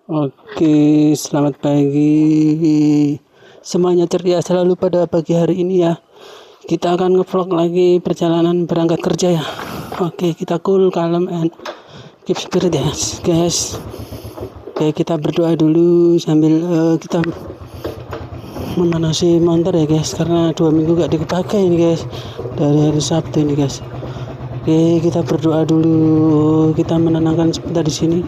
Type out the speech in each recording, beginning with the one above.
Oke, selamat pagi. Semuanya ceria selalu pada pagi hari ini ya. Kita akan ngevlog lagi perjalanan berangkat kerja ya. Oke, kita cool, calm, and keep spirit ya, guys. Oke, kita berdoa dulu sambil kita memanasi motor ya guys, karena 2 minggu gak dipakai ini guys, dari hari Sabtu ini guys. Oke, kita berdoa dulu, kita menenangkan sebentar di sini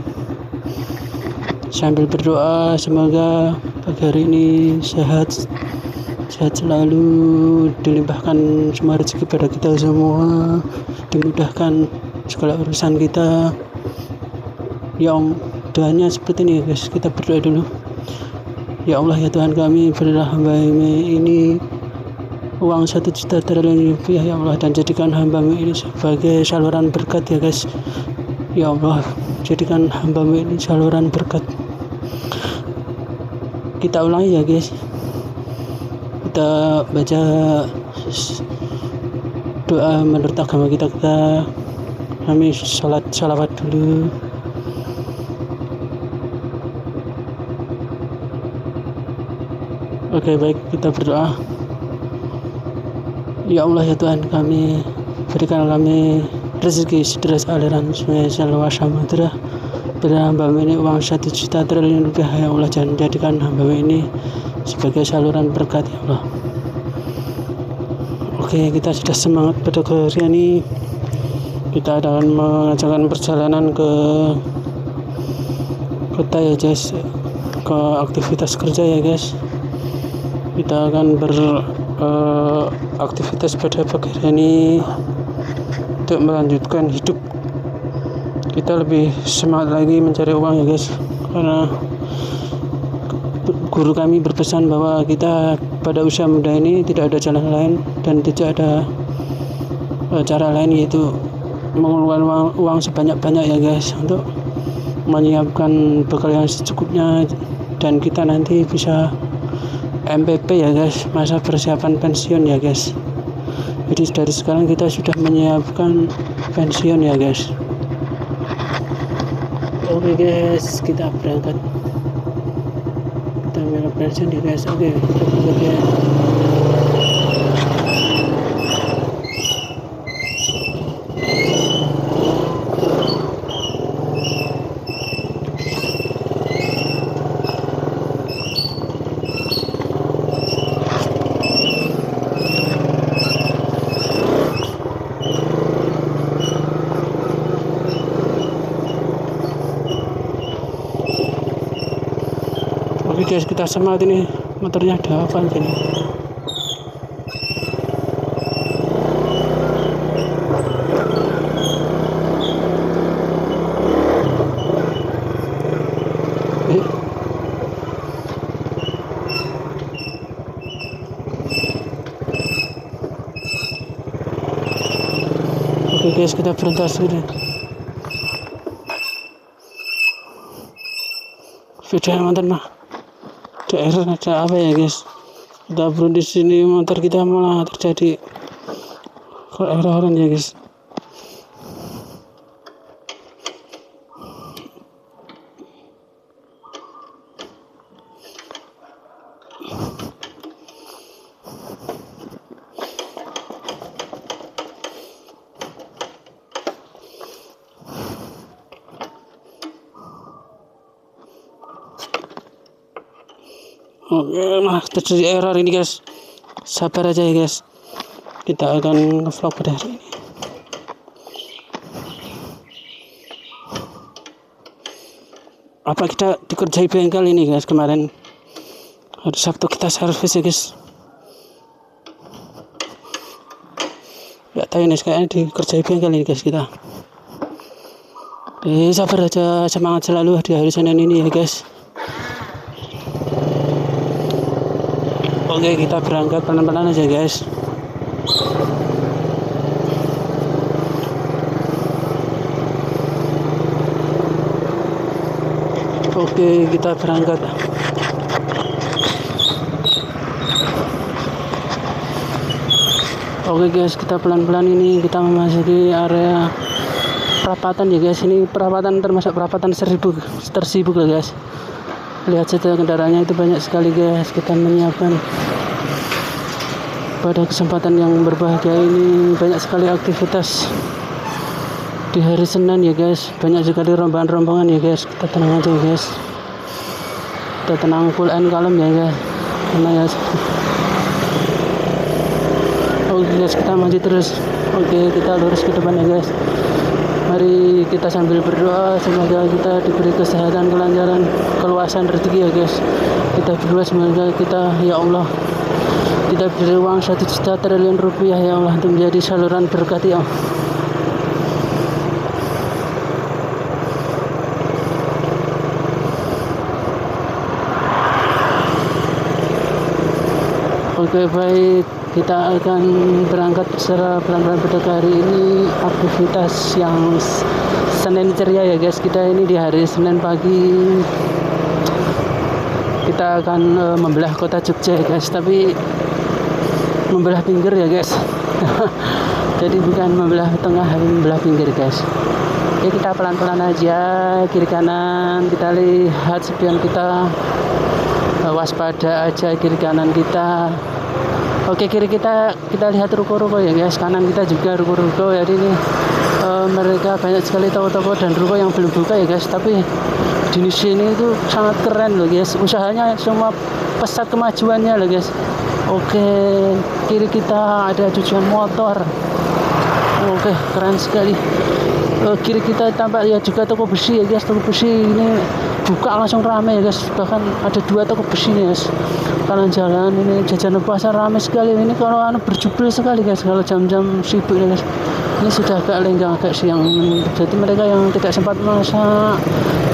sambil berdoa semoga pagi hari ini sehat selalu, dilimpahkan semua rezeki pada kita semua, dimudahkan segala urusan kita ya Om. Doanya seperti ini ya guys, kita berdoa dulu. Ya Allah ya Tuhan kami, berilah hamba-Mu ini uang 1 juta triliun rupiah ya Allah, dan jadikan hamba-Mu ini sebagai saluran berkat ya guys. Ya Allah, jadikan hamba-Mu ini saluran berkat. Kita ulangi ya guys, kita baca doa menurut agama kita, kami sholawat dulu. Oke, baik, kita berdoa. Ya Allah ya Tuhan kami, berikan kami rezeki sederas aliran sungai Selwa Samudra. Berilah hamba-Mu ini uang 1 juta triliun rupiah ya Allah, dan jadikan hamba-Mu ini sebagai saluran berkat ya Allah. Oke, kita sudah semangat pada hari ini. Kita akan mengajakkan perjalanan ke kota ya guys, ke aktivitas kerja ya guys. Kita akan beraktivitas pada pagi hari ini untuk melanjutkan hidup. Kita lebih semangat lagi mencari uang ya guys, karena guru kami berpesan bahwa kita pada usia muda ini tidak ada jalan lain dan tidak ada cara lain, yaitu mengeluarkan uang sebanyak-banyak ya guys, untuk menyiapkan bekal yang secukupnya dan kita nanti bisa MPP ya guys, masa persiapan pensiun ya guys. Jadi dari sekarang kita sudah menyiapkan pensiun ya guys. Oke guys, kita berangkat, kita ambil pensiun ya guys. Oke. Oke guys, kita semangat ini, motornya ada apa gini. Oke guys, kita berhentas dulu. Video yang mantan mah daerah ada apa ya guys, kita berhenti di sini, motor kita malah terjadi error ya guys. Oke, malah terjadi error ini guys. Sabar aja ya guys, kita akan ngevlog pada hari ini. Apa kita dikerjai bengkel ini guys, kemarin hari Sabtu kita servis ya guys. Gak tahu ini kayaknya dikerjai bengkel ini guys kita. Sabar aja, semangat selalu di hari Senin ini ya guys. Oke, kita berangkat pelan-pelan aja guys. Oke, kita berangkat. Oke guys, kita pelan-pelan ini kita memasuki area perapatan ya guys. Ini perapatan termasuk perapatan tersibuk ya guys. lihat saja kendaraannya itu banyak sekali guys. Kita menyiapkan pada kesempatan yang berbahagia ini banyak sekali aktivitas di hari Senin ya guys. Banyak sekali rombongan-rombongan ya guys. Kita tenang aja guys, kita tenang, cool and calm ya guys. Karena ya oke guys, kita maju terus. Oke, kita lurus ke depan ya guys. Mari kita sambil berdoa semoga kita diberi kesehatan, kelancaran, keluasan rezeki ya guys. Kita berdoa semoga kita, ya Allah, kita beri uang 1 juta triliun rupiah ya Allah untuk menjadi saluran berkat ya Allah. Oke baik, kita akan berangkat secara pelan-pelan pada hari ini. Aktivitas yang Senin ceria ya guys. Kita ini di hari Senin pagi kita akan membelah kota Jogja ya guys, tapi membelah pinggir ya guys. Jadi bukan membelah tengah, tapi membelah pinggir guys. Oke, kita pelan-pelan aja, kiri kanan kita lihat spion kita, waspada aja kiri kanan kita. Oke, kiri kita lihat ruko-ruko ya guys, kanan kita juga ruko-ruko. Jadi ini mereka banyak sekali toko-toko dan ruko yang belum buka ya guys, tapi di sini itu sangat keren loh guys, usahanya semua pesat kemajuannya loh guys. Oke, kiri kita ada cucian motor. Oke, keren sekali. Kiri kita tampak ya juga toko besi ya guys. Toko besi ini buka langsung ramai ya guys, bahkan ada 2 toko besi nih guys. Kanan jalan ini jajanan pasar ramai sekali. Ini kalau berjubel sekali guys kalau jam-jam sibuk ya guys. Ini sudah agak lenggang, agak siang. Jadi mereka yang tidak sempat masak,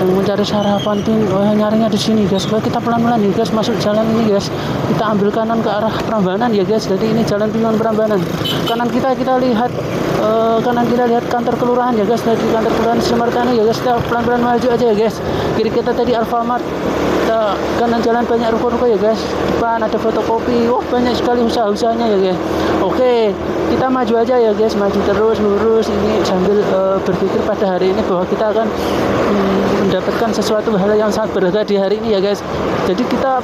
yang mencari sarapan tuh nyarinya di sini guys. Oke, kita pelan-pelan ya guys masuk jalan ini guys. Kita ambil kanan ke arah Prambanan ya guys. Jadi ini jalan Piungan Prambanan. Kanan kita lihat kantor kelurahan ya guys. Dari kantor kelurahan Semartani ya guys. Kita pelan-pelan maju aja ya guys. Kiri kita tadi Alfamart. Kita kanan jalan banyak ruko-ruko ya guys. Depan ada fotokopi. Wah, banyak sekali usaha-usahanya ya guys. Oke, kita maju aja ya guys, maju terus lurus ini sambil berpikir pada hari ini bahwa kita akan mendapatkan sesuatu hal yang sangat berharga di hari ini ya guys. Jadi kita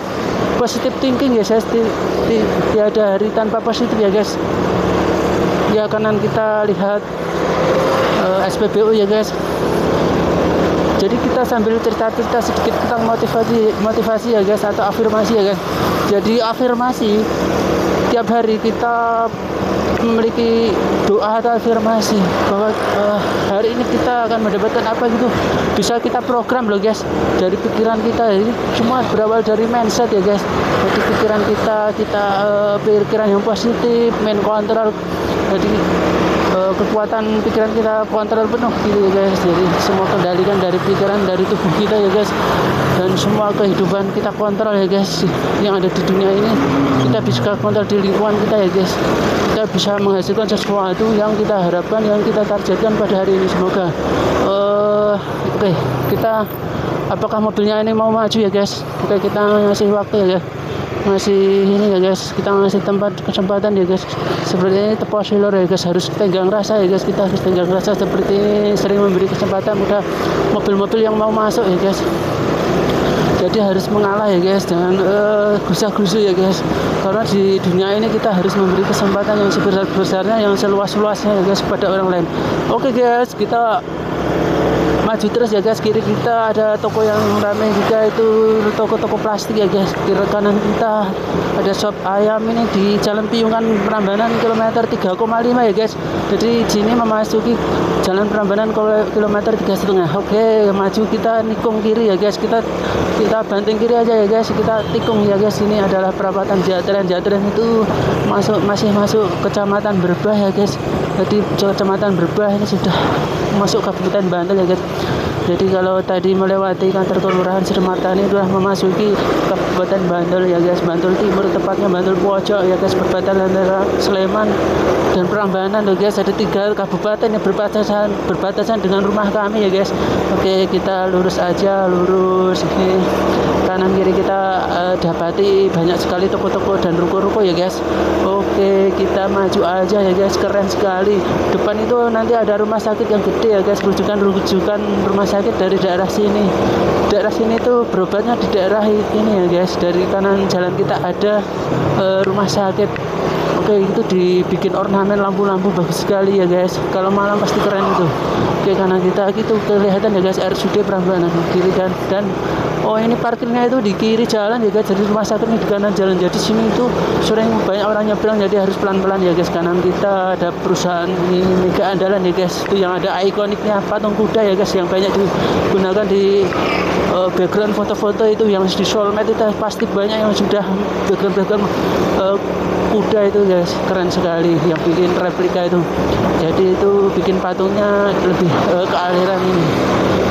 positive thinking ya guys. Tiada hari tanpa positif ya guys. Ya, kanan kita lihat SPBU ya guys. Jadi kita sambil cerita-cerita sedikit tentang motivasi ya guys, atau afirmasi ya guys. Jadi afirmasi tiap hari kita memiliki doa atau afirmasi bahwa hari ini kita akan mendapatkan apa gitu. Bisa kita program loh guys dari pikiran kita. Jadi semua berawal dari mindset ya guys. Jadi pikiran kita pikiran yang positif, main kontrol. Jadi kekuatan pikiran kita kontrol penuh gitu ya guys. Jadi semua kendalikan dari pikiran, dari tubuh kita ya guys, dan semua kehidupan kita kontrol ya guys. Yang ada di dunia ini kita bisa kontrol di lingkungan kita ya guys. Kita bisa menghasilkan sesuatu yang kita harapkan, yang kita targetkan pada hari ini. Semoga oke, kita apakah mobilnya ini mau maju ya guys. Oke, kita ngasih waktu ya guys, masih ini ya guys, kita ngasih tempat kesempatan ya guys. Seperti ini tepo silor ya guys, harus tenggang rasa ya guys. Kita harus tenggang rasa seperti ini, sering memberi kesempatan pada mobil-mobil yang mau masuk ya guys. Jadi harus mengalah ya guys, jangan gusah-gusu ya guys. Karena di dunia ini kita harus memberi kesempatan yang sebesar-besarnya, yang seluas-luasnya ya guys kepada orang lain. Oke guys, kita maju terus ya guys. Kiri kita ada toko yang ramai juga, itu toko-toko plastik ya guys. Kiri kanan kita ada shop ayam ini di Jalan Piungan Prambanan kilometer 3,5 ya guys. Jadi sini memasuki Jalan Prambanan kilometer 3,5. Oke, maju kita nikung kiri ya guys. Kita banting kiri aja ya guys. Kita tikung ya guys. Ini adalah perapatan Jatren. Jatren itu masih masuk Kecamatan Berbah ya guys. Jadi Kecamatan Berbah ini sudah masuk Kabupaten Bantul ya guys. Jadi kalau tadi melewati kantor kelurahan Semartani sudah memasuki Kabupaten Bantul ya guys. Bantul Timur tepatnya, Bantul Pojok ya guys, perbatasan antara Sleman dan Prambanan ya guys. Ada 3 kabupaten yang berbatasan dengan rumah kami ya guys. Oke, kita lurus aja, lurus ini kanan kiri kita dapati banyak sekali toko-toko dan ruko-ruko ya guys. Oke, kita maju aja ya guys, keren sekali. Depan itu nanti ada rumah sakit yang gede ya guys, rujukan rumah sakit dari daerah sini. Daerah sini tuh berobatnya di daerah ini ya guys. Dari kanan jalan kita ada rumah sakit. Oke, itu dibikin ornamen lampu-lampu bagus sekali ya guys. Kalau malam pasti keren itu. Oke, kanan kita itu kelihatan ya guys, RSUD Prambanan kiri dan oh ini parkirnya itu di kiri jalan ya guys. Jadi rumah sakitnya di kanan jalan. Jadi sini itu sering banyak orang nyebrang, jadi harus pelan-pelan ya guys. Kanan kita ada perusahaan ini Mega Andalan ya guys. Itu yang ada ikoniknya patung kuda ya guys, yang banyak digunakan di background foto-foto itu yang di Solmed itu pasti banyak yang sudah background kuda itu guys, keren sekali yang bikin replika itu. Jadi itu bikin patungnya lebih ke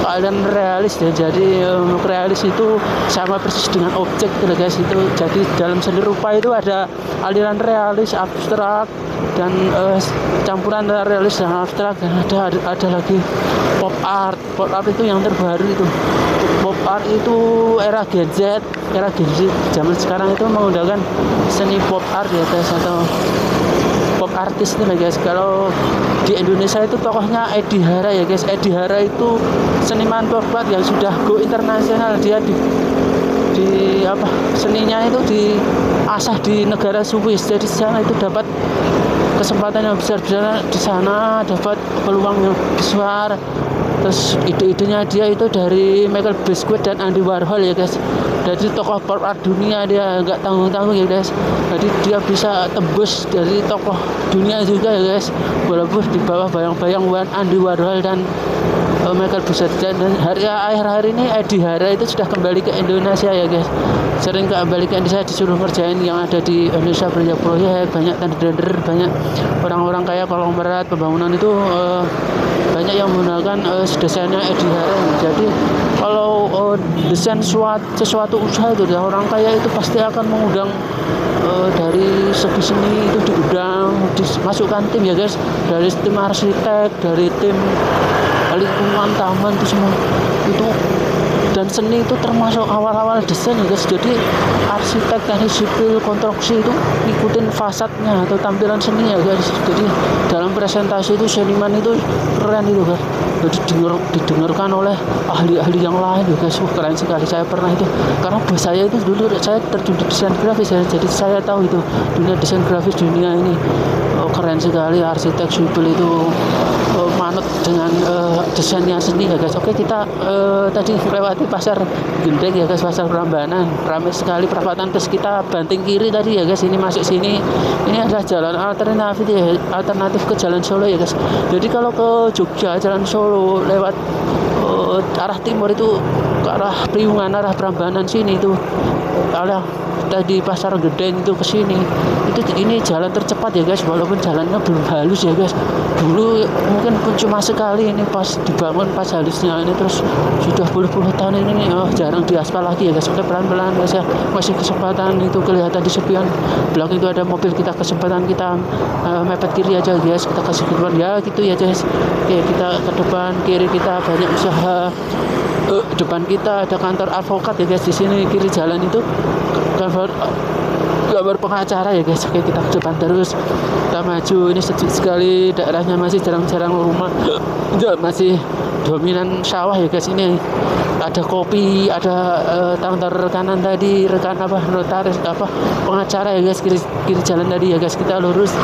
aliran realis ya. Jadi realis itu sama persis dengan objek gitu guys. Itu jadi dalam seni rupa itu ada aliran realis, abstrak, dan campuran realis dan abstrak, dan ada lagi pop art itu yang terbaru itu. Pop art itu era Gen Z zaman sekarang itu menggunakan seni pop art ya guys, atau pop artis nih guys. Kalau di Indonesia itu tokohnya Edi Hara ya guys. Edi Hara itu seniman pop art yang sudah go internasional. Dia di seninya itu diasah di negara Swiss. Jadi di sana itu dapat kesempatan yang besar di sana, dapat peluang yang besar. Terus ide-idenya dia itu dari Michael Basquiat dan Andy Warhol ya guys. Jadi tokoh pop art dunia, dia nggak tanggung-tanggung ya guys. Jadi dia bisa tembus dari tokoh dunia juga ya guys, walaupun di bawah bayang-bayang Andy Warhol dan Michael Basquiat. Dan akhir-akhir ini Edi Hara itu sudah kembali ke Indonesia ya guys. Sering kembali ke Indonesia, disuruh ngerjain yang ada di Indonesia, banyak proyek, banyak tender, banyak orang-orang kaya konglomerat pembangunan itu banyak yang menggunakan desainnya Edi Hara. Jadi kalau desain sesuatu usaha itu orang kaya itu pasti akan mengundang dari segi seni itu diundang, dimasukkan tim ya guys, dari tim arsitek, dari tim lingkungan taman itu semua itu. Dan seni itu termasuk awal-awal desain ya guys. Jadi arsitek, teknik sipil, konstruksi itu ikutin fasadnya atau tampilan seni ya guys. Jadi dalam presentasi itu seniman itu keren itu guys. Jadi didengarkan oleh ahli-ahli yang lain ya guys. Keren sekali. Saya pernah itu, karena bos saya itu dulu saya terjun di desain grafis ya. Jadi saya tahu itu dunia desain grafis dunia ini keren sekali. Arsitek sipil itu manut dengan desainnya seni ya guys. Oke, kita tadi lewati pasar Gendeng ya guys, pasar Prambanan, ramai sekali perapatan. Terus kita banting kiri tadi ya guys, ini masuk sini, ini adalah jalan alternatif ke Jalan Solo ya guys. Jadi kalau ke Jogja Jalan Solo lewat arah timur itu ke arah Priungan, arah Prambanan sini itu arah tadi pasar Gendeng itu ke sini. Ini jalan tercepat ya guys, walaupun jalannya belum halus ya guys. Dulu mungkin pun cuma sekali, ini pas dibangun pas halusnya ini, terus sudah puluh-puluh tahun ini jarang diaspal lagi ya guys. Oke, pelan-pelan guys ya, masih kesempatan itu kelihatan di sepian belakang itu ada mobil, kita kesempatan kita mepet kiri aja guys, kita kasih ke depan ya gitu ya guys. Oke, kita ke depan, kiri kita banyak usaha. Depan kita ada kantor advokat ya guys. Di sini kiri jalan itu gambar pengacara ya guys. Oke, kita ke depan terus, kita maju. Ini sejuk sekali, daerahnya masih jarang-jarang rumah, masih dominan sawah ya guys. Ini ada kopi, ada kantor kanan tadi notaris pengacara ya guys, kiri jalan tadi ya guys. Kita lurus.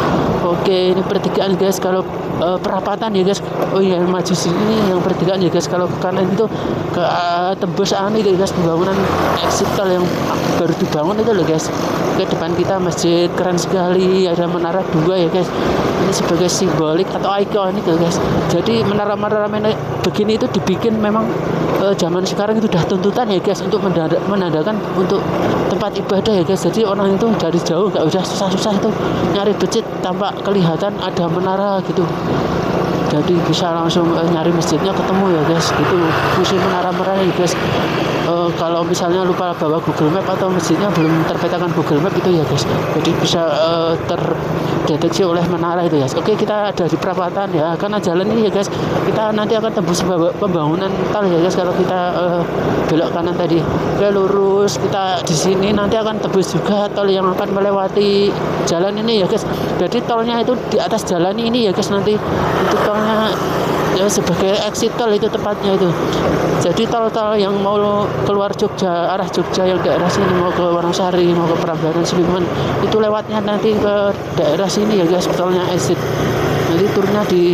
Oke, ini pertigaan guys. Kalau perapatan ya guys, oh iya maju sini yang pertigaan ya guys. Kalau ke kanan itu ke tembus itu ya guys, pembangunan exit tol yang baru dibangun itu loh guys. Ke depan kita masjid keren sekali, ada menara 2 ya guys. Ini sebagai simbolik atau ikonik ya guys. Jadi menara-menara begini itu dibikin memang zaman sekarang itu udah tuntutan ya guys, untuk menandakan untuk tempat ibadah ya guys. Jadi orang itu dari jauh nggak usah susah-susah itu nyari masjid tanpa kelihatan ada menara gitu. Jadi bisa langsung nyari masjidnya ketemu ya guys. Itu fungsi menara-menara ya guys. kalau misalnya lupa bawa Google Map atau masjidnya belum terpetakan Google Map itu ya guys, jadi bisa terdeteksi oleh menara itu ya. Oke, kita ada di perapatan ya, karena jalan ini ya guys, kita nanti akan tembus pembangunan tol ya guys. Kalau kita belok kanan tadi, oke lurus, kita di sini nanti akan tembus juga tol yang akan melewati jalan ini ya guys. Jadi tolnya itu di atas jalan ini ya guys, nanti itu tolnya ya sebagai exit tol itu tepatnya itu. Jadi tol-tol yang mau keluar Jogja, arah Jogja yang daerah sini mau ke Wonosari, mau ke Prambanan, Sudirman, itu lewatnya nanti ke daerah sini ya guys, tolnya exit. Jadi turunnya di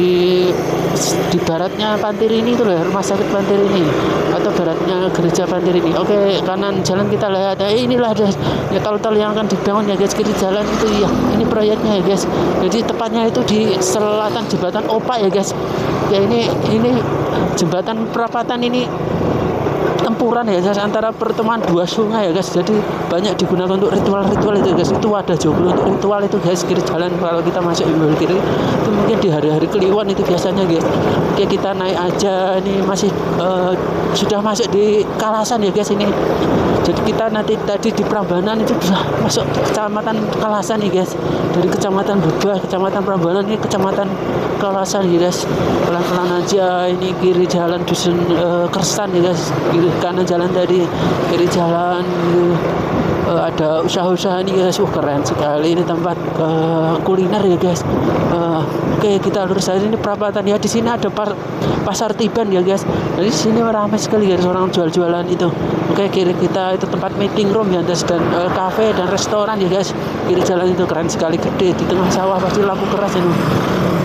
baratnya Pantirini itu loh, rumah sakit Pantirini, atau baratnya gereja Pantirini. Oke, kanan jalan kita lihat, inilah ada ya tol-tol yang akan dibangun ya guys. Kiri jalan itu ya, ini proyeknya ya guys. Jadi tepatnya itu di selatan jembatan Opak ya guys. Ya ini jembatan perapatan ini tempuran ya guys, antara pertemuan dua sungai ya guys. Jadi banyak digunakan untuk ritual-ritual itu guys. Itu wadah joglo untuk ritual itu guys. Kiri jalan kalau kita masuk imbal kiri itu mungkin di hari-hari Kliwon itu biasanya guys. Oke, kita naik aja, ini masih sudah masuk di Kalasan ya guys ini. Jadi kita nanti tadi di Prambanan itu sudah masuk kecamatan Kalasan nih guys. Dari kecamatan Bubah, kecamatan Prambanan, ini kecamatan Kalasan ya guys. Pelan-pelan aja, ini kiri jalan dusun Kersan ya guys. Kiri kanan jalan tadi, kiri jalan ada usaha-usaha ini guys. Keren sekali ini tempat kuliner ya guys. Oke, kita lurus aja, ini perapatan ya. Di sini ada pasar Tiban ya guys. Jadi di sini ramai sekali guys orang jual-jualan itu. Oke, kiri kita itu tempat meeting room ya guys, dan cafe dan restoran ya guys. Kiri jalan itu keren sekali, gede di tengah sawah, pasti lampu keras ini.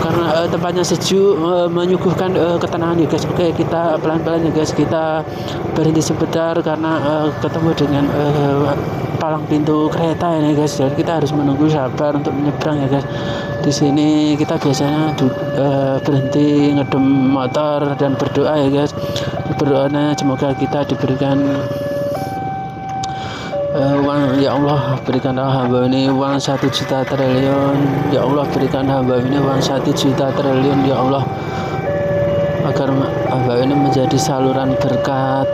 Karena tempatnya sejuk, menyuguhkan ketenangan ya guys. Oke, kita pelan-pelan ya guys, kita berhenti sebentar karena ketemu dengan palang pintu kereta ini guys. Jadi kita harus menunggu sabar untuk menyeberang ya guys. Di sini kita biasanya berhenti ngedem motor dan berdoa ya guys. Berdoanya semoga kita diberikan uang, ya Allah berikanlah hamba ini uang 1 juta triliun, ya Allah berikan hamba ini uang 1 juta triliun, ya Allah, agar hamba ini menjadi saluran berkat,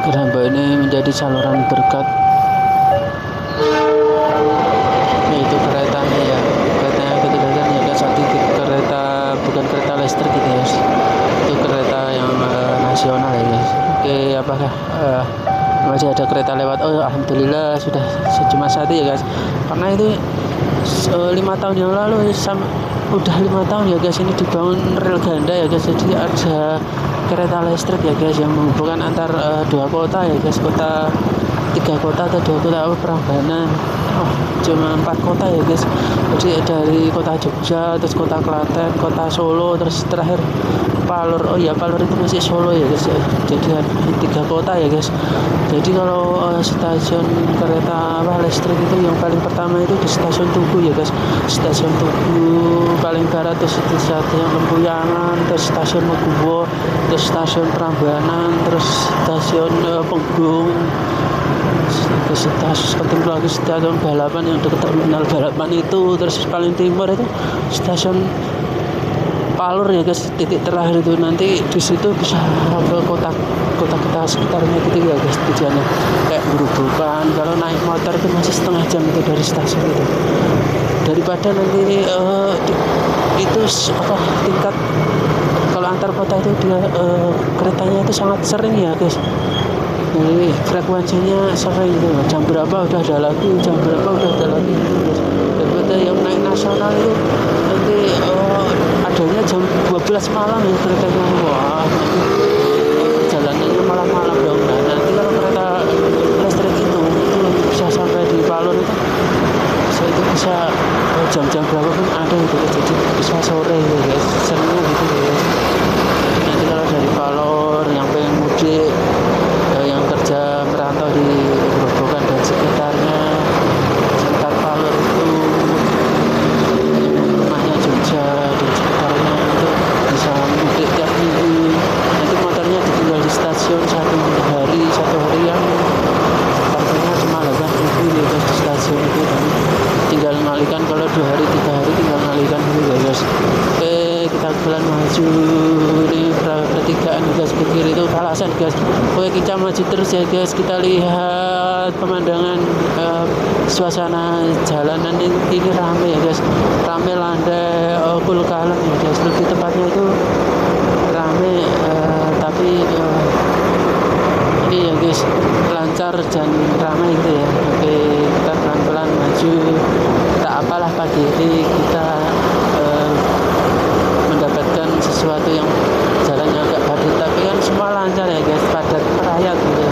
agar hamba ini menjadi saluran berkat. Yaitu keretanya ya, keretanya ketika ya guys, kereta bukan kereta listrik gitu ya, itu kereta yang nasional ya guys. Oke, apakah masih ada kereta lewat? Oh alhamdulillah sudah cuma satu ya guys, karena itu 5 tahun yang lalu udah 5 tahun ya guys ini dibangun rel ganda ya guys. Jadi ada kereta listrik ya guys yang menghubungkan antar 2 kota ya guys, 3 kota atau 2 kota, Prambanan, cuma 4 kota ya guys. Jadi dari kota Jogja, terus kota Klaten, kota Solo, terus terakhir Palur. Oh ya, Palur itu masih Solo ya guys. Jadi 3 kota ya guys. Jadi kalau stasiun kereta listrik itu yang paling pertama itu di stasiun Tugu ya guys. Stasiun Tugu paling barat, terus stasiun Lempuyangan, terus stasiun Meguwo, terus stasiun Prambanan, terus stasiun Penggung, stasiun lagi stasiun balapan yang dekat terminal balapan itu, terus paling timur itu stasiun Palur ya guys, titik terakhir itu. Nanti di situ bisa ke kota sekitarnya gitu ya guys tujuannya, kayak Gerobokan. Kalau naik motor itu masih setengah jam itu dari stasiun itu, daripada nanti itu tingkat kalau antar kota itu dia keretanya itu sangat sering ya guys. Jadi frekuensinya sering gitu, jam berapa udah ada lagi, jam berapa udah ada lagi gitu. Daripada yang naik nasional itu nanti adanya jam 12 malam ya keretanya. Wah, perjalanannya malam-malam dong. Nah, nanti kalau kereta listrik itu bisa sampai di Palur bisa jam-jam berapa pun ada gitu, jadi bisa sore ya guys, seringnya gitu ya guys. Nanti kalau dari Palur yang pengen mudik, yang kerja merantau di Gerobokan dan sekitarnya, sekitar Palur itu, rumahnya Jogja dan sekitarnya, itu bisa mudik tiap minggu. Nanti motornya urusan guys. Oke, kita maju terus ya guys, kita lihat pemandangan suasana jalanan ini rame ya guys, rame landai Kul Kalem ya guys, lebih tepatnya itu rame tapi ini ya guys lancar dan ramai gitu ya. Oke, kita pelan-pelan maju, tak apalah pagi ini kita mendapatkan sesuatu yang jalannya agak padat, tapi kan semua lancar ya guys, padat merayap gitu ya.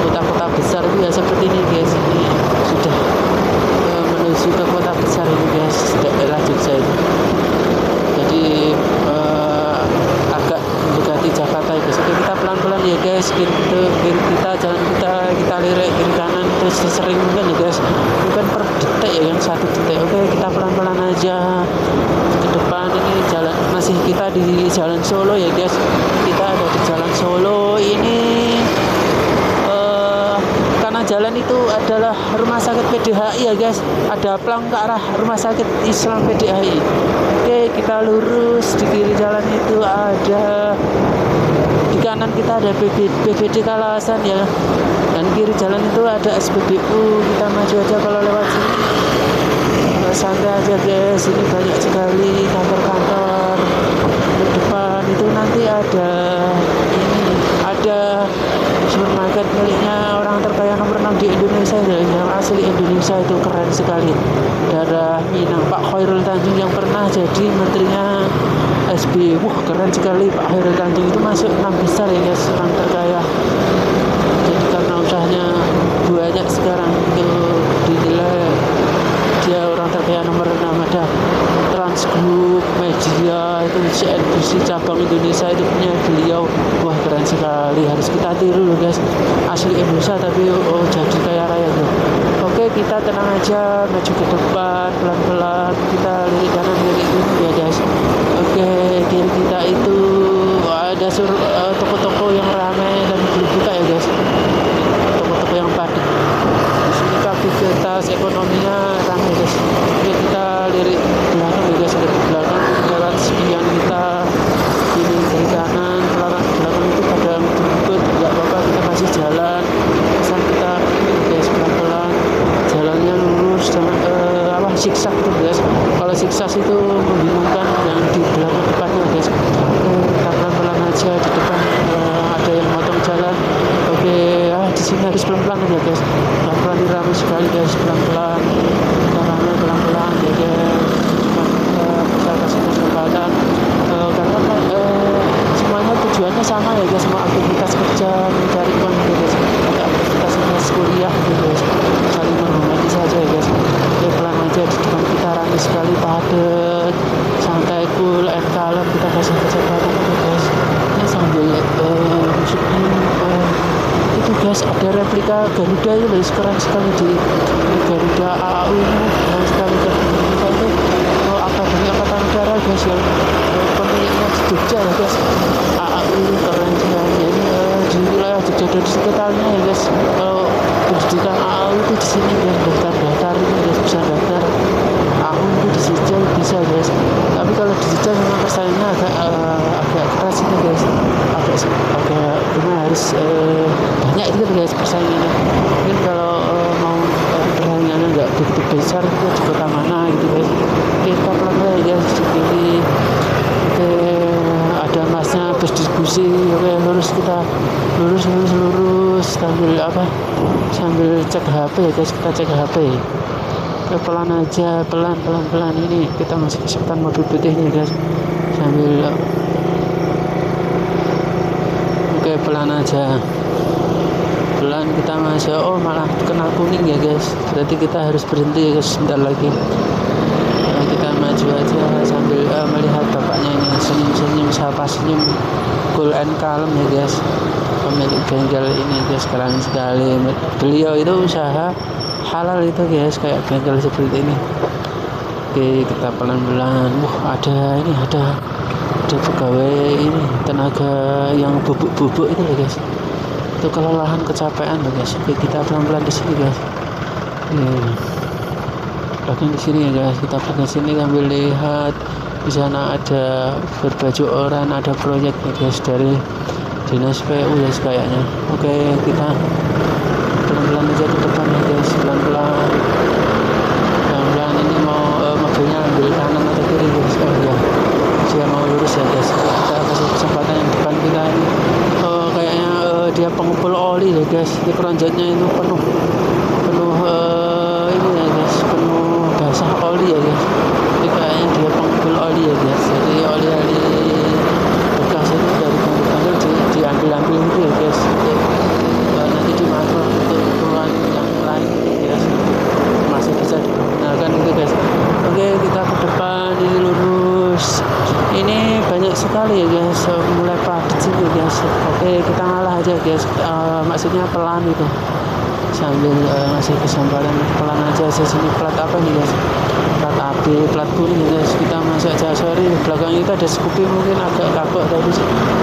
Kota-kota besar itu ya seperti ini guys, ini sudah menuju ke kota besar ini guys, daerah Jogja itu. Jadi agak mendekati Jakarta ya guys. Oke, kita pelan-pelan ya guys, kiri kita jalan kita lirik kiri kanan terus sering mungkin ya guys, bukan per detik ya, yang 1 detik. Oke, kita pelan-pelan aja ke depan. Ini jalan, masih kita di Jalan Solo ya guys, kita ada di Jalan Solo ini. Karena jalan itu adalah rumah sakit PDHI ya guys, ada plang ke arah rumah sakit Islam PDHI. Oke, kita lurus, di kiri jalan itu ada, di kanan kita ada BPD Kalasan ya, dan kiri jalan itu ada SPBU. Kita maju aja kalau lewat sini, santai aja guys. Ini banyak sekali kantor-kantor. Di depan itu nanti ada supermarket miliknya orang terkaya nomor 6 di Indonesia ya, yang asli Indonesia, itu keren sekali. Darah Minang, Pak Khairul Tanjung yang pernah jadi menterinya SBY. Keren sekali, Pak Khairul Tanjung itu masuk 6 besar ya guys, orang terkaya. Jadi karena usahanya banyak sekarang itu dinilai dia orang terkaya nomor 6. Ada Trans Group Media, itu CNBC cabang Indonesia itu punya beliau. Wah, keren sekali, harus kita tiru loh guys, asli Indonesia tapi jadi kaya raya loh. Oke, kita tenang aja, maju ke depan pelan-pelan, kita lirik kanan lirik kiri ya guys. Oke, kiri kita itu ada toko-toko yang ramai dan belum buka ya guys, toko-toko yang padat. Di sini aktivitas ekonominya ramai guys. Oke, kita lirik belakang ya guys, dari belakang lewat sekian kita ini dari kanan, belakang itu pada ngebut, nggak apa-apa, kita masih jalan. Pesan kita guys, pelan-pelan, jalannya lurus, jangan zigzag tuh guys. Kalau zigzag itu membingungkan yang di belakang depannya guys. Kita pelan-pelan aja, di depan ada yang motong jalan. Oke, di sini harus pelan-pelan aja guys, pelan-pelan, ini ramai sekali guys, pelan-pelan, kita ramai pelan-pelan ya guys. Kita kasih kesempatan karena semuanya tujuannya sama ya guys, semua aktivitas kerja, mencari uang gitu guys, ada aktivitas kuliah gitu guys, saling menghormati saja ya guys. Oke, pelan aja, di depan kita ramai sekali, padat, santai, cool and calm, kita kasih kesempatan gitu guys. Ini sambil musiknya itu guys, ada replika Garuda itu guys, keren sekali di Garuda AAU ini, keren sekali. Garuda itu Akademi Angkatan Udara guys, yang pemiliknya di Jogja ya guys. AAU keren sekali. Ini di wilayah Jogja dan sekitarnya ya guys. Kalau pendidikan AAU itu di sini guys, daftar ini guys, bisa daftar AAU itu di Jogja bisa guys. Tapi kalau di Jogja memang persaingannya agak keras ini guys, agak harus banyak itu guys persaingannya. Mungkin kalau mau persaingannya nggak begitu besar itu di kota mana gitu guys. Kita pelan-pelan ya guys, di kiri. Oke, ada masnya bus distribusi. Oke, kita lurus sambil cek HP ya guys, kita cek HP. Oke, pelan aja, pelan ini kita masih kesempatan mobil putih nih guys, sambil oke, pelan aja, pelan kita masuk. Malah kena kuning ya guys, berarti kita harus berhenti ya guys sebentar lagi. Kita maju aja sambil melihat bapaknya ini senyum, sapa senyum, cool and calm ya guys, pemilik bengkel ini guys, keren sekali. Beliau itu usaha halal itu guys, kayak bengkel seperti ini. Oke, kita pelan-pelan. Ada pegawai ini, tenaga yang bubuk itu loh guys, itu kelelahan, kecapean loh guys. Oke, kita pelan-pelan di sini guys. Bahkan di sini ya guys, kita ke sini sambil lihat di sana ada berbaju oranye, ada proyek ya guys, dari dinas PU ya kayaknya. Oke, kita pelan-pelan aja ke depan ya guys, pelan-pelan ini mau mobilnya ambil kanan atau kiri guys. Oh iya, dia mau lurus ya guys, kita kasih kesempatan yang depan kita ini. Kayaknya dia pengumpul oli ya guys, di keronjotnya itu penuh ini ya guys, penuh basah oli ya guys. Jadi kayaknya dia pengumpul oli ya guys, jadi oli bekas itu dari bangkit diambil itu ya guys. Nanti dimasak untuk keperluan yang lain ya guys, masih bisa digunakan gitu guys. Oke, kita ke depan, ini lurus, ini banyak sekali ya guys, mulai padat sih guys. Oke, kita ngalah aja guys, maksudnya pelan gitu, sambil ngasih kesempatan pelan aja. Sini plat apa nih guys, plat AB, plat kuning ya guys. Kita masuk aja, sorry belakang itu ada Scoopy, mungkin agak takut tapi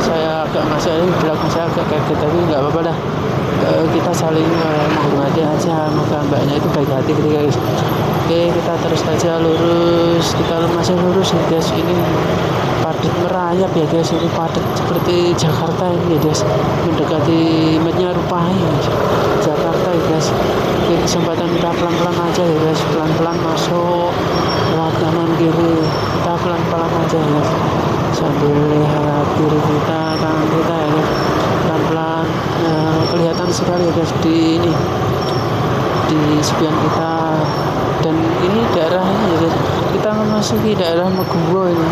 saya agak masuk ini, belakang saya agak kaget tapi nggak apa-apa dah. Kita saling menghormati aja, maka mbaknya itu baik hati gitu guys. Oke, kita terus aja lurus, kita masih lurus ya guys. Ini padat merayap ya guys, ini padat seperti Jakarta ini ya guys, mendekati Menyerupai Jakarta ya guys. Oke, kesempatan kita pelan-pelan aja ya guys, pelan-pelan masuk lewat kanan kiri, kita pelan-pelan aja ya guys, sambil lihat kiri kita, kanan kita ya guys, pelan-pelan. Kelihatan sekali ya guys di spion kita. Dan ini daerahnya ya guys, kita memasuki daerah Meguwo ini,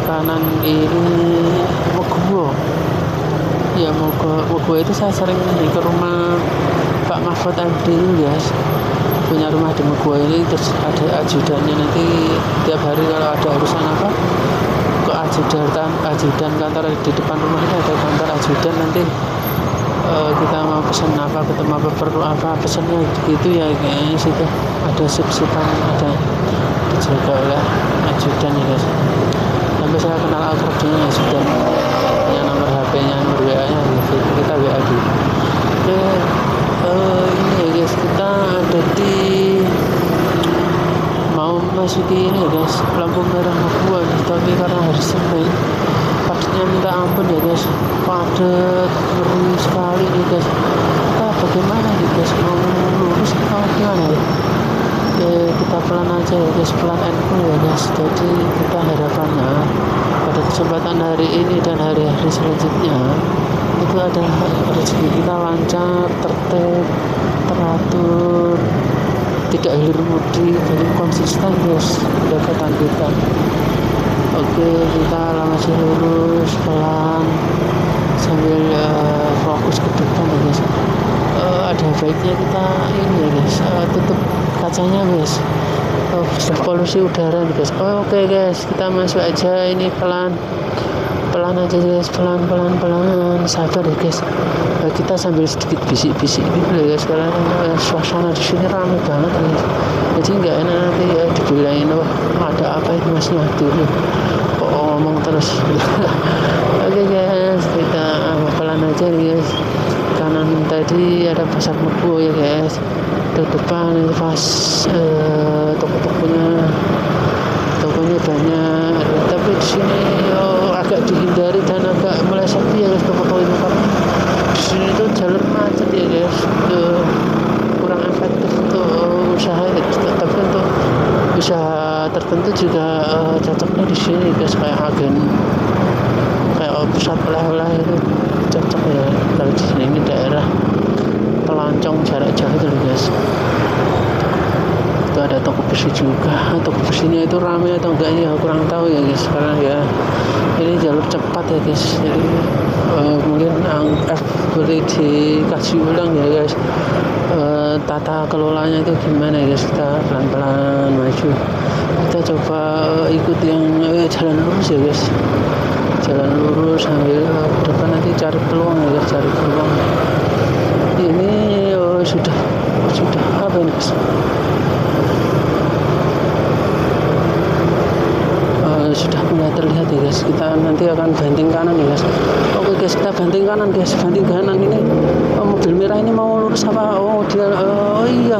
kanan ini Meguwo ya. Meguwo itu saya sering ke rumah Pak Mahfud MD guys, punya rumah di Meguwo ini. Terus ada ajudannya, nanti tiap hari kalau ada urusan apa ke ajudan kantor di depan rumah kita ada kantor ajudan. Nanti kita mau pesan apa, ketemu apa, perlu apa, pesannya gitu ya guys. Itu ada sip-sipan, ada dijaga oleh ajudan ya guys. Sampai saya kenal akrab dengan ajudan, punya nomor HP-nya, nomor WA-nya gitu. Kita WA dulu. Oke, ini ya guys, kita ada di mau masuki ini ya guys, lampu merah Meguwo, tapi karena hari Senin padatnya minta ampun ya guys, padat ngeri sekali nih guys. Kita bagaimana nih guys, mau lurus atau gimana ya? Kita pelan aja ya guys, pelan and cool ya guys. Jadi kita harapannya pada kesempatan hari ini dan hari-hari selanjutnya itu adalah rezeki kita lancar, tertib, teratur, tidak hilir mudik, jadi konsisten guys pendekatan kita. Oke, kita masih lurus pelan sambil fokus ke depan ya guys. Ada baiknya kita ini ya guys, tutup kacanya guys, polusi udara nih guys. Oke guys, kita masuk aja, ini pelan aja guys, pelan, sabar ya guys. Kita sambil sedikit bisik-bisik gitu ya guys, karena suasana di sini ramai banget ya guys. Jadi nggak enak nanti ya dibilangin, ada apa itu masnya dulu kok ngomong terus. Oke guys, kita pelan aja nih guys. Kanan tadi ada pasar Meguwo ya guys, ke depan itu pas tokonya banyak, tapi di sini agak dihindari dan agak mulai sepi ya guys toko-toko itu, karena di sini tuh jalur macet ya guys, kurang efektif untuk usaha ya, tapi untuk usaha tertentu juga cocoknya di sini guys, kayak agen, kayak pusat oleh-oleh itu cocok ya kalau di sini. Ini daerah pelancong jarak jauh itu guys. Itu ada toko besi juga, toko besinya itu ramai atau enggak ya kurang tahu ya guys, karena ya ini jalur cepat ya guys. Jadi mungkin boleh dikaji ulang ya guys, tata kelolanya itu gimana ya guys. Kita pelan-pelan maju, kita coba ikut yang jalan lurus ya guys, jalan lurus sambil ke depan, nanti cari peluang ya guys, cari peluang. Ini sudah apa ini guys, sudah mulai terlihat ya guys. Kita nanti akan banting kanan ya guys. Oke guys, kita banting kanan guys, banting kanan. Ini mobil merah ini mau lurus apa? Dia iya,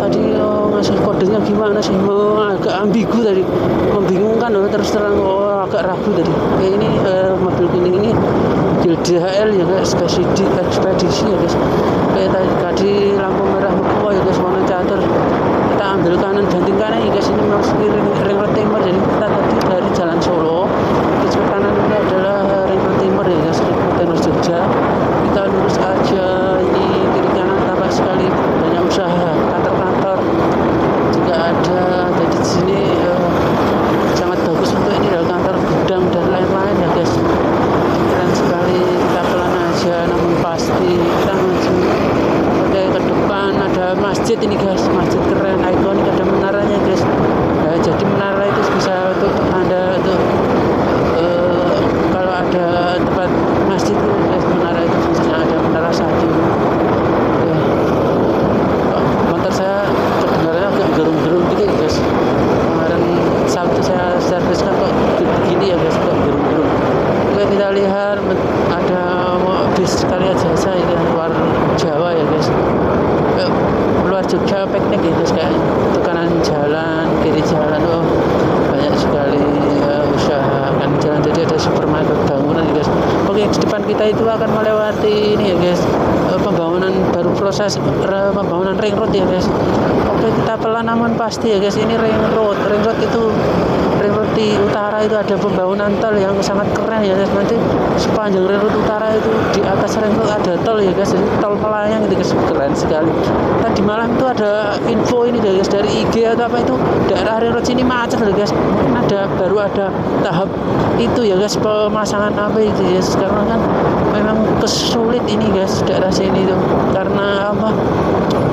tadi sih kodenya gimana sih, agak ambigu tadi, membingungkan loh, terus terang agak ragu tadi. Kayak ini mobil kuning ini DHL ya guys, ekspedisi ya guys. Kayak tadi lampu merah berkuah ya guys, warna catur. Kita ambil kanan banting kanan ya guys, ini masih ring road timur. Jadi kita tadi dari jalan Solo ke kanan ini adalah ring road timur ya guys, Timur Jogja. Kita lurus aja, ini kiri kanan tampak sekali banyak usaha, kantor-kantor juga ada. Jadi di sini sangat bagus untuk ini adalah kantor gudang dan lain-lain ya guys. Keren sekali. Kita pelan aja namun pasti kita maju. Oke, ke depan ada masjid ini guys, masjid keren, ikonik, ada menaranya guys. Nah, jadi menara itu bisa untuk anda untuk kalau ada tempat masjid itu guys, menara itu biasanya ada menara satu. Motor saya kedengarannya agak gerung-gerung gitu ya guys. Kemarin Sabtu saya serviskan kok begini ya guys, kok gerung-gerung. Oke, kita lihat ada bis Karya Jasa ini luar Jawa ya guys, luar Jogja piknik ya guys, kayak itu kanan jalan, kiri jalan, banyak sekali usaha kan jalan. Jadi ada supermarket bangunan ya guys. Oke, di depan kita itu akan melewati ini ya guys, pembangunan baru, proses pembangunan ring road ya guys. Oke, kita pelan namun pasti ya guys. Ini ring road itu ring road di utara itu ada pembangunan tol yang sangat keren ya guys. Nanti sepanjang ring road utara itu di atas ring road ada tol ya guys, jadi tol melayang gitu guys, keren sekali. Tadi malam itu ada info ini guys dari IG atau apa itu, daerah ring road sini macet loh guys. Baru ada tahap itu ya guys, pemasangan apa itu ya, karena kan memang kesulit ini guys daerah sini itu, karena apa,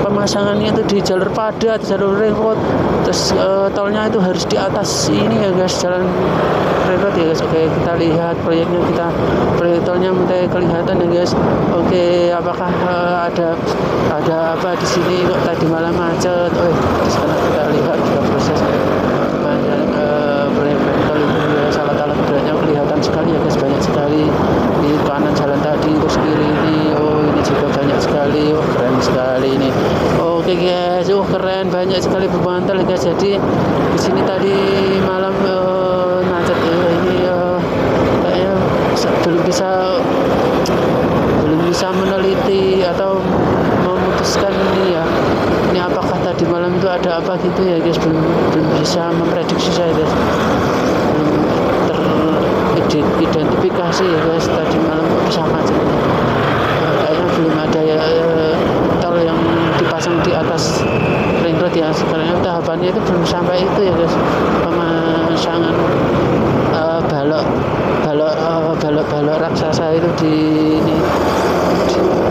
pemasangannya itu di jalur padat, jalur ring road, terus tolnya itu harus di atas ini ya guys, jalan ring road ya guys. Oke, kita lihat proyeknya, proyek tolnya mulai kelihatan ya guys. Oke, apakah ada apa di sini kok tadi malam macet? Di sana kita lihat juga proses banyak proyek tol itu ya, alat-alat beratnya kelihatan sekali ya guys, banyak sekali di kanan jalan tadi, terus kiri ini, ini juga banyak sekali, keren sekali ini. Oke guys, keren, banyak sekali pembangunan tol guys. Jadi di sini tadi malam macet ya, ini kayaknya belum bisa meneliti atau memutuskan ini ya, ini apakah tadi malam itu ada apa gitu ya guys, belum bisa memprediksi saya guys, belum teridentifikasi ya guys, tadi malam kok bisa macet. Kayaknya belum ada ya tol yang dipasang di atas ring road ya, sekarang tahapannya itu belum sampai itu ya guys, pemasangan balok raksasa itu di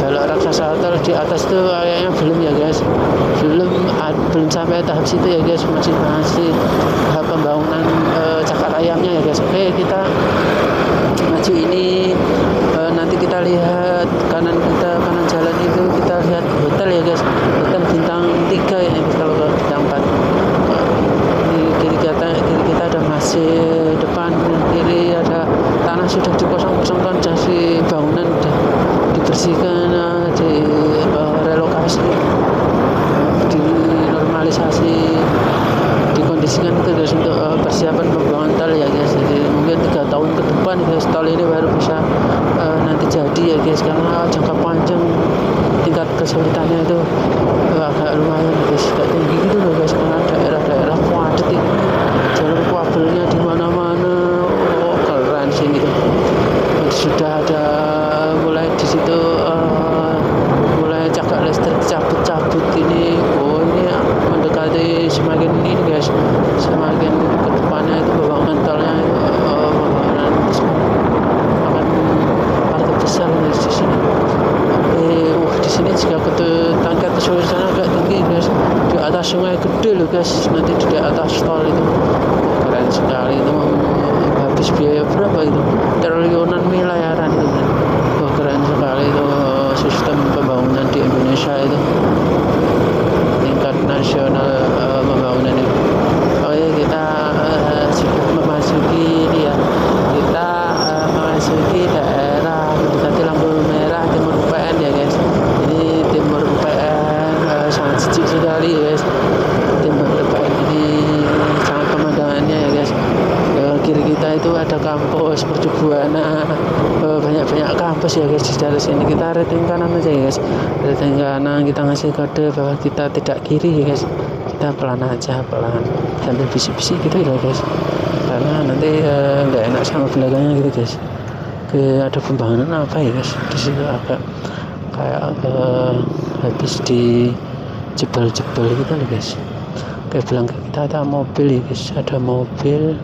balok raksasa tol di atas itu kayaknya belum ya guys, belum sampai tahap situ ya guys, masih tahap pembangunan cakar ayamnya ya guys. Oke, kita maju ini, nanti kita lihat kanan jalan itu kita lihat hotel ya guys, hotel bintang 3 ya guys, kalau ke bintang 4. Di kiri kita ada masjid, depan kiri ada tanah sudah dikosong-kosongkan, jadi bangunan sudah dibersihkan, direlokasi, dinormalisasi, dikondisikan itu guys untuk persiapan pembangunan tol ya guys. Jadi mungkin 3 tahun ke depan guys tol ini baru bisa nanti jadi ya guys, karena jangka panjang tingkat kesulitannya itu agak lumayan guys, agak tinggi gitu loh guys, karena daerah-daerah padat itu jalur kabelnya di mana-mana. Keren sih gitu. Sudah ada mulai di situ mulai cakar listrik cabut ini. Ini mendekati semakin ini guys, semakin ke depannya itu pembangunan tolnya itu pembangunan akan partai besar di sini. Di sini juga tingkat kesulitan agak tinggi guys, di atas sungai gede loh guys, nanti di atas tol itu. Keren sekali itu, habis biaya berapa itu, triliunan miliaran itu kan. Keren sekali itu sistem pembangunan di Indonesia itu, tingkat nasional pembangunan itu. Kita sudah memasuki ini ya, kita memasuki daerah mendekati lampu merah Timur UPN ya guys. Ini Timur UPN sangat sejuk sekali ya guys. Timur buana, banyak-banyak kampus ya guys di daerah sini. Kita rating kanan aja ya guys, rating kanan, kita ngasih kode bahwa kita tidak kiri ya guys, kita pelan aja, pelan sambil bisik-bisik gitu ya guys, karena nanti nggak enak sama belakangnya gitu guys. Ada pembangunan apa ya guys di situ, agak kayak habis di jebol-jebol gitu loh guys. Kayak bilang kita ada mobil ya guys, ada mobil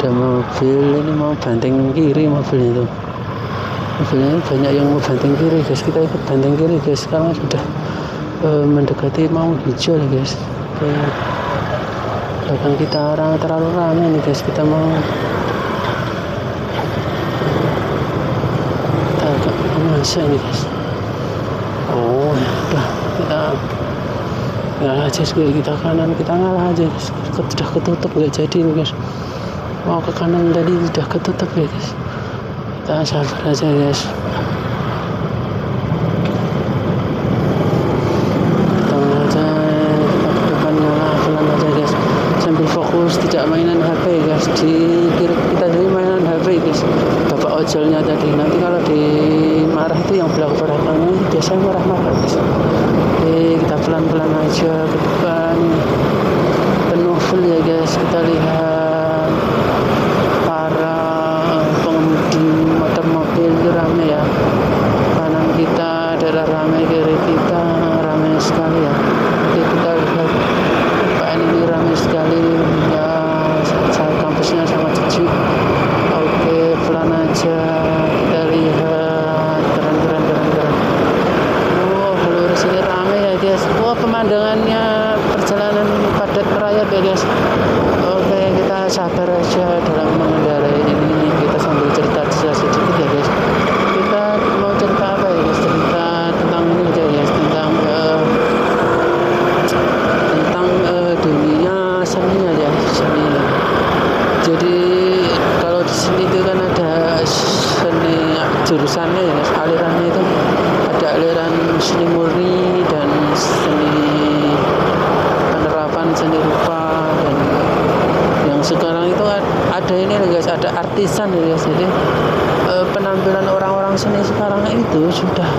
ini mau banting kiri, mobilnya banyak yang mau banting kiri guys, kita ikut banting kiri guys. Sekarang sudah mendekati mau hijau nih guys. Belakang kita orang terlalu ramai nih guys, kita agak masa ini guys. Udah kita ngalah aja, kita kanan, kita ngalah aja guys. Sudah ketutup, nggak jadi nih guys. Mau ke kanan tadi sudah ketutup ya guys, kita sabar aja guys. Kita aja, kita ke depan, ngalah pelan aja guys, sambil fokus tidak mainan HP guys. Di kiri kita jadi mainan HP guys, bapak ojolnya tadi. Nanti kalau dimarah itu yang belakang-belakangnya biasanya marah-marah guys. Kita pelan-pelan aja ke depan, penuh full ya guys. Kita lihat para pengemudi motor-mobil itu ramai ya, kanan kita adalah ramai, kiri kita ramai sekali ya. Oke, kita lihat Pak ini ramai sekali ya, kampusnya sangat sejuk. Oke, pelan aja, kita lihat, keren. Lurus ini ramai ya guys. Pemandangannya perjalanan padat merayap ya guys. Oke, kita sabar aja dalam mengendarai ini. Kita sambil cerita sedikit ya guys. Kita mau cerita apa ya guys? Cerita tentang ini aja ya guys, tentang dunia seni aja, seni. Jadi kalau di sini itu kan ada seni jurusannya ya guys, alirannya itu ada aliran seni murni dan seni penerapan, seni rupa, dan yang sekarang itu ada ini guys, ada artisan ya guys. Jadi penampilan orang-orang seni sekarang itu sudah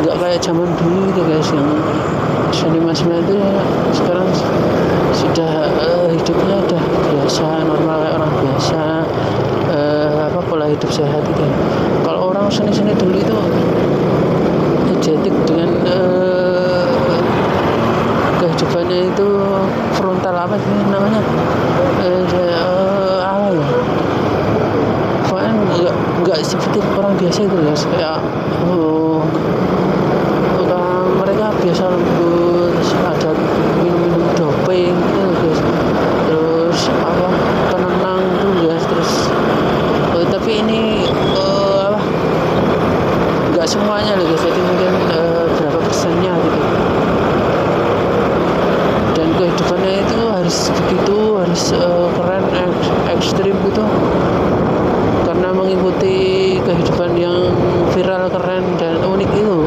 nggak kayak zaman dulu gitu guys, yang seniman itu sekarang sudah hidupnya udah biasa, normal kayak orang biasa, pola hidup sehat gitu. Kalau orang seni dulu itu identik dengan kehidupannya itu frontal, apa sih namanya, pokoknya nggak seperti orang biasa itu guys. Kayak mereka biasa lembut, ada minum doping gitu guys, terus penenang tuh guys. Terus tapi ini nggak semuanya loh guys, jadi mungkin berapa persennya gitu. Dan kehidupannya itu harus begitu, harus keren, ekstrim gitu, karena mengikuti kehidupan yang viral, keren dan unik itu.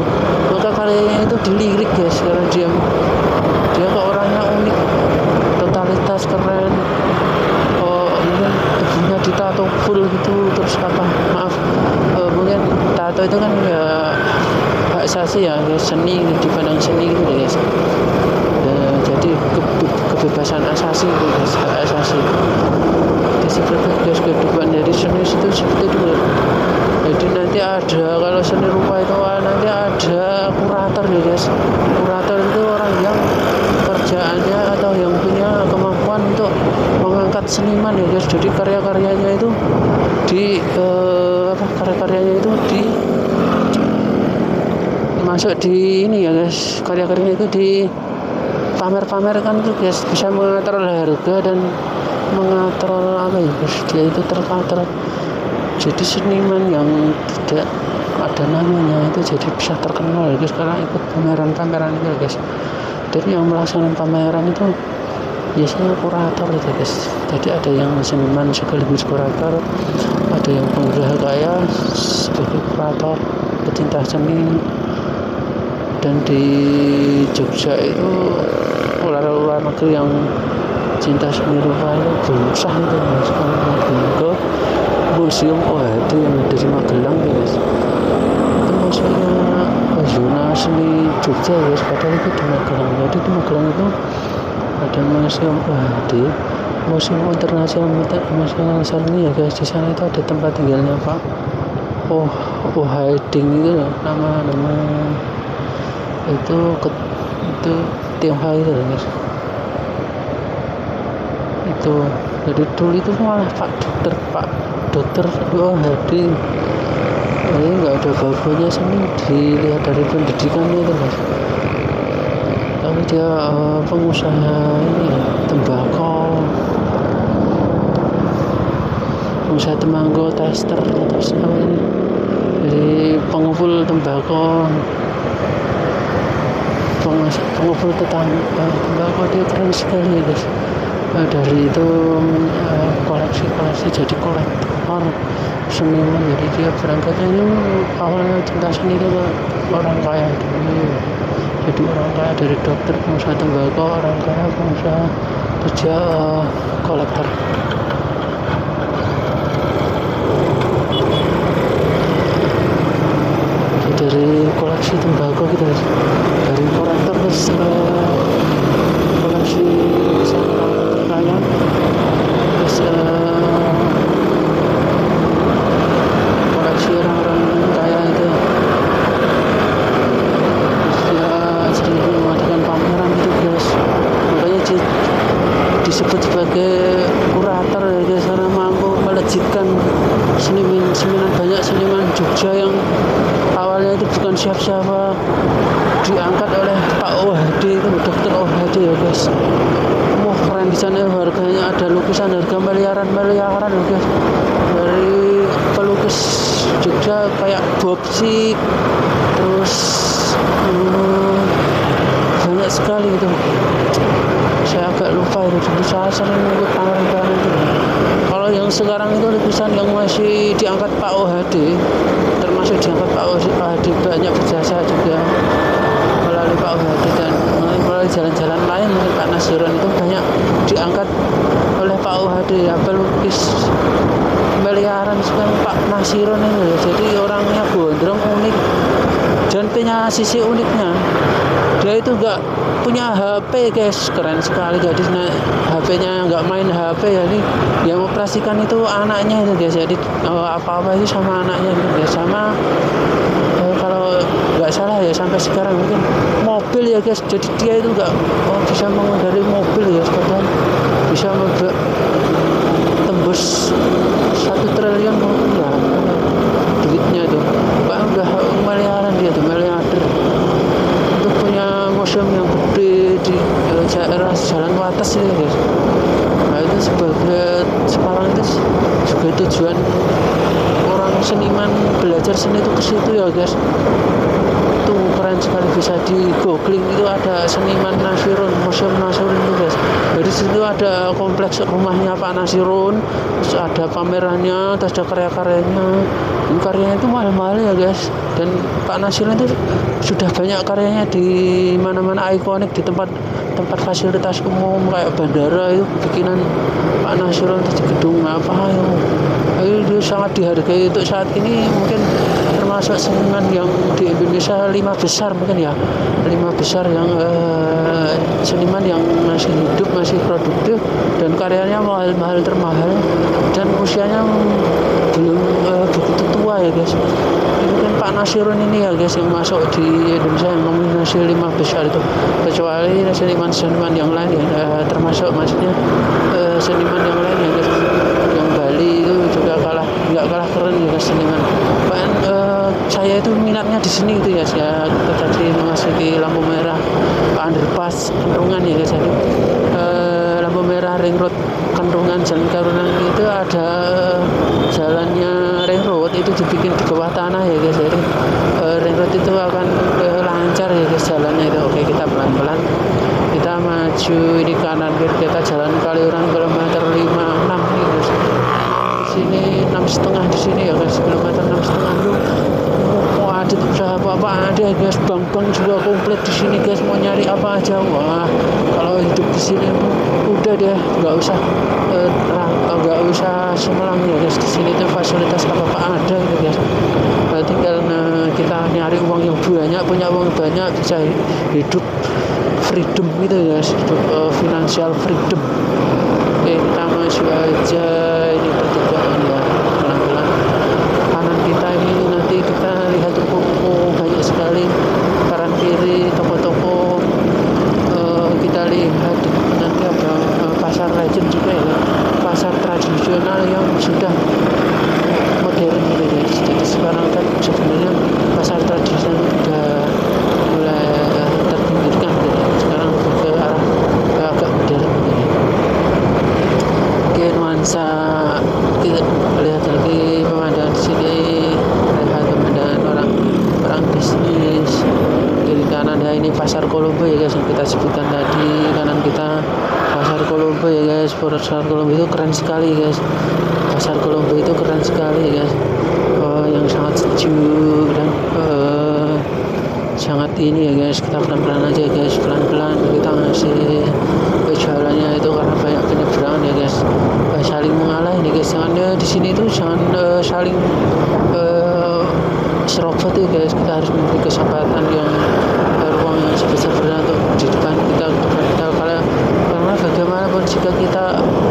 Maka karyanya itu dilirik guys, karena dia kok orangnya unik, totalitas, keren. Mungkin tubuhnya ditato full gitu, terus mungkin tato itu kan ya hak asasi ya, seni, dipandang seni gitu guys. Jadi kebebasan asasi gitu guys, hak asasi. Jadi seperti guys, kehidupan dari seni itu seperti itu. Jadi nanti ada, kalau seni rupa itu nanti ada kurator ya guys. Kurator itu orang yang kerjaannya atau yang punya kemampuan untuk mengangkat seniman ya guys. Jadi karya-karyanya itu masuk di ini ya guys, karya-karyanya itu di pamer-pamerkan tuh guys, bisa mengatur harga dan mengatur apa ya guys, dia itu terkater. Jadi seniman yang tidak ada namanya itu jadi bisa terkenal ya guys, karena ikut pameran-pameran itu guys. Jadi yang melaksanakan pameran itu biasanya kurator itu guys. Jadi ada yang seniman sekaligus kurator, ada yang pengusaha kaya sebagai kurator, pecinta seni. Dan di Jogja itu luar negeri yang cinta seni rupa itu belum sah itu guys. Kalau ke museum OHD yang ada di Magelang guys, itu museumnya zona seni Jogja guys, padahal itu di Magelang. Jadi di Magelang itu ada museum OHD, museum internasional seni ya guys. Di sana itu ada tempat tinggalnya Pak OHD itu nama itu Tionghoa itu guys. Itu jadi dulu itu malah Pak dokter OHD, jadi nggak ada bagonya seni dilihat dari pendidikannya itu guys. Tapi dia pengusaha ini ya, tembakau, pengusaha tembakau, tester terus apa ini, jadi pengumpul tembakau, pengumpul tembakau. Dia keren sekali guys. Dari itu koleksi jadi kolektor seniman. Jadi dia berangkatnya itu awalnya cinta seni itu orang kaya dulu, jadi orang kaya dari dokter, pengusaha tembakau, orang kaya, pengusaha, terus dia kolektor. Jadi dari koleksi tembakau gitu, dari kolektor terus koleksi terkaya, terus koleksi orang-orang kaya itu, terus dia sering mengadakan pameran itu guys. Makanya disebut sebagai kurator ya guys, karena mampu melejitkan seniman banyak seniman Jogja yang awalnya itu bukan siapa-siapa, diangkat oleh Pak OHD itu, dokter OHD ya guys. Keren di sana, harganya ada lukisan harga miliaran ya guys. Dari pelukis Jogja kayak Bob Sik, terus banyak sekali itu. Saya agak lupa itu, dulu saya sering ikut pameran itu. Kalau yang sekarang itu lukisan yang masih diangkat Pak OHD, termasuk diangkat Pak OHD, banyak berjasa juga melalui Pak OHD dan melalui jalan-jalan lain. Mungkin Pak Nasiron itu banyak diangkat oleh Pak OHD ya, pelukis miliaran sekarang Pak Nasiron ini. Jadi orangnya gondrong, unik, dan punya sisi uniknya, dia itu enggak punya HP guys, keren sekali. Jadi HP-nya nggak main HP ya, ini yang operasikan itu anaknya itu guys. Jadi apa-apa itu sama anaknya itu guys. Sama kalau nggak salah ya sampai sekarang mungkin mobil ya guys. Jadi dia itu nggak bisa mengendarai mobil ya, padahal bisa tembus 1 triliun mungkin ya duitnya itu. Udah miliaran dia tuh, miliarder. Untuk punya museum yang gede di daerah Jalan Wates ini guys. Nah itu sebagai Semarang itu juga tujuan orang seniman belajar seni itu ke situ ya guys. Itu keren sekali, bisa di googling itu ada seniman Nasiron, museum Nasiron itu guys. Jadi situ ada kompleks rumahnya Pak Nasiron, terus ada pamerannya, terus ada karya-karyanya. Dan karyanya itu mahal-mahal ya guys. Dan Pak Nasiron itu sudah banyak karyanya di mana-mana ikonik, di tempat fasilitas umum kayak bandara itu bikinan Pak Nasiron, di gedung apa itu sangat dihargai untuk saat ini. Mungkin termasuk seniman yang di Indonesia 5 besar mungkin ya, 5 besar yang seniman yang masih hidup, masih produktif, dan karyanya mahal termahal, dan usianya belum begitu tua ya guys. Ini kan Pak Nasiron ini ya guys yang masuk di Indonesia yang nominasi 5 besar itu, kecuali seniman yang lain ya, termasuk maksudnya seniman yang lain ya guys. Yang Bali itu juga nggak kalah keren ya guys seniman. Bahkan saya itu minatnya di sini itu ya, saya tadi memasuki lampu merah underpass Kentungan ya guys. Jadi lampu merah ring road Kentungan, Jalan Karunan itu ada jalannya ring road itu dibikin di bawah tanah ya guys. Jadi ring road itu akan lancar ya guys jalannya itu. Oke, kita pelan-pelan kita maju ini kanan kiri, kita jalan Kaliurang kilometer 56 nih guys. Sini 6,5 di sini ya guys, kilometer 6,5 itu ada usaha apa-apaan ada guys, bank-bank juga komplit di sini guys, mau nyari apa aja. Wah, kalau hidup di sini udah deh, nggak usah semelang ya guys. Di sini tuh fasilitas apa ada gitu guys. Tinggal kita nyari uang yang banyak, punya uang banyak, bisa hidup freedom gitu guys, hidup financial freedom. Oke, kita masuk aja ini pertigaan ya, pelan-pelan. Kanan kita ini nanti kita lihat toko-toko banyak sekali, kanan kiri toko-toko. Kita lihat nanti ada pasar legend juga ya, pasar tradisional yang sudah modern gitu guys. Jadi sekarang kan sebenarnya pasar tradisional sudah mulai terpinggirkan gitu. Sekarang ke arah agak modern gitu. Oke, nuansa kita lihat lagi pemandangan di sini, lihat pemandangan orang bisnis. Kiri kanan ya, ini pasar Kolombo ya guys, yang kita sebutkan tadi. Kanan kita pasar Kolombo ya guys. Pasar Kolombo itu keren sekali guys. Pasar Kolombo itu keren sekali guys. Yang sangat sejuk dan sangat ini ya guys. Kita pelan-pelan aja guys, pelan-pelan kita ngasih jualannya itu karena banyak penyeberangan ya guys. Saling mengalah ini guys, jangan di sini tuh jangan saling serobot ya guys. Kita harus memberi kesempatan yang ruang yang sebesar-besarnya untuk di depan kita karena bagaimanapun jika kita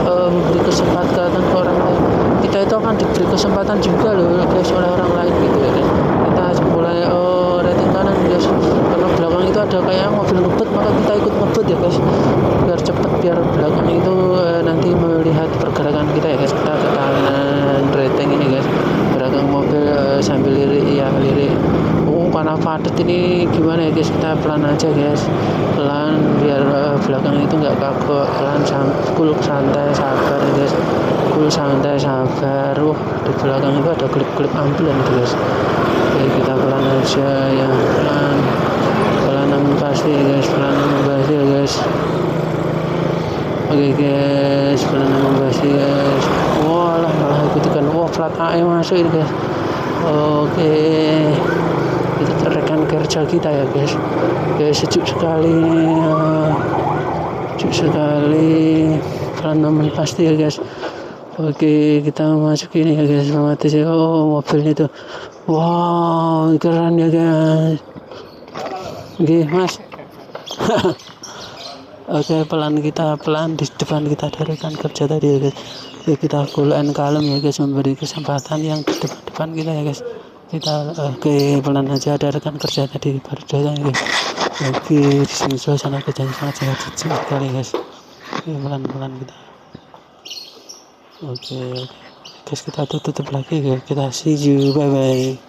memberi kesempatan ke orang lain, kita itu akan diberi kesempatan juga loh guys oleh orang lain gitu ya guys. Kita mulai rating kanan guys, karena belakang itu ada kayak mobil ngebut, maka kita ikut ngebut ya guys, biar cepet, biar belakang itu nanti melihat pergerakan kita ya guys. Kita ke kanan rating ini guys, belakang mobil sambil lirik karena padat ini gimana ya guys, kita pelan aja guys, pelan biar belakang itu nggak kagok, pelan cool santai sabar ya guys, cool santai sabar. Di belakang itu ada klip ambulan gitu guys. Oke, kita pelan aja ya, pelan namun pasti ya guys, pelan namun pasti ya guys. Oke guys, pelan namun pasti guys. Walah, malah ikutikan plat A masuk ini guys. Oke, itu rekan kerja kita ya guys. Sejuk sekali, pelan namun pasti ya guys. Oke, kita masuk ini ya guys, mati sih. Mobilnya itu wow, keren ya guys. Oke mas. Oke, pelan di depan kita ada rekan kerja tadi ya guys. Kita cool and calm ya guys, memberi kesempatan yang di depan kita ya guys. Kita pelan aja, ada rekan kerja tadi baru datang ya guys. Oke, di sini suasana kerjanya sangat sejuk sekali guys. Oke, pelan kita. Oke guys, kita tutup lagi ya. Kita see you, bye bye.